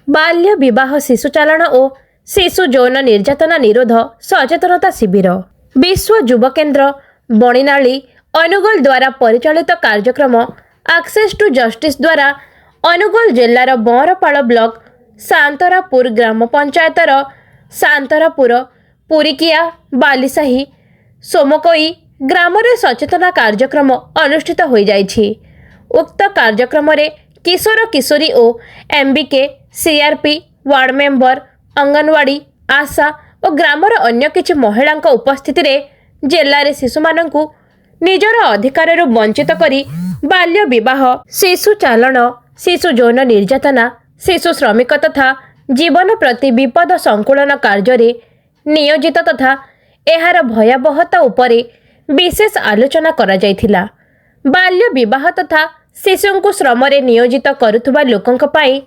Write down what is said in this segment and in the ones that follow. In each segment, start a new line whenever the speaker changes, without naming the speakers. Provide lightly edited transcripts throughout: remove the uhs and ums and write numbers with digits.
बाल्य विवाह शिशु चालन और शिशु यौन निर्यातना निरोध सचेतनता शिविर विश्व युव केन्द्र बणिनाली अनुगोल द्वारा परिचालित कार्यक्रम एक्सेस टू जस्टिस द्वारा अनुगोल जिलार बंरपाल ब्लॉक सांतरापुर ग्राम पंचायतर सांतरापुर पुरिकिया बालीसाही सोमकोई ग्राम सचेतना कार्यक्रम अनुष्ठित हो जाइछि। उक्त कार्यक्रम रे किशोर किशोरी और MBK CRP ward member anganwadi ASHA और ग्रामर अन्य किछि महिला उपस्थिति रे जिले में शिशु मानकु निजर अधिकार वंचित करी बाल्य विवाह शिशु चालन शिशु यौन निर्यातना शिशु श्रमिक तथा जीवन प्रति विपद संकुलन कार्य नियोजित तथा एहार भयावहता उपरे विशेष आलोचना करा जायथिला। बाल्य विवाह तथा शिशु को श्रम नियोजित करुथुबा लोकंक पई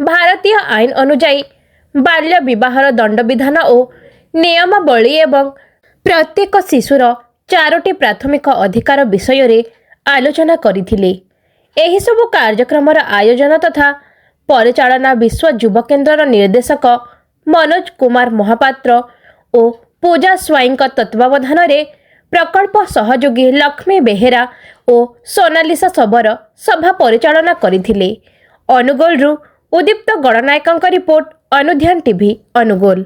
भारतीय आईन अनुजाई बाल्य विवाहर दंड विधान और नियमावली एवं प्रत्येक शिशुर 4टी प्राथमिक अधिकार विषय रे आलोचना करिथिले। एही सबु कार्यक्रमर आयोजन तथा परिचालना विश्व युव केन्द्र निर्देशक मनोज कुमार महापात्र और पूजा स्वाईं तत्वावधान रे प्रकल्प सहयोगी लक्ष्मी बेहेरा और सोनालिसा सबर सभा परिचालना करिथिले। अनुगोल उदीप्त गणनायक रिपोर्ट अनुध्यान टीवी अनुगोल।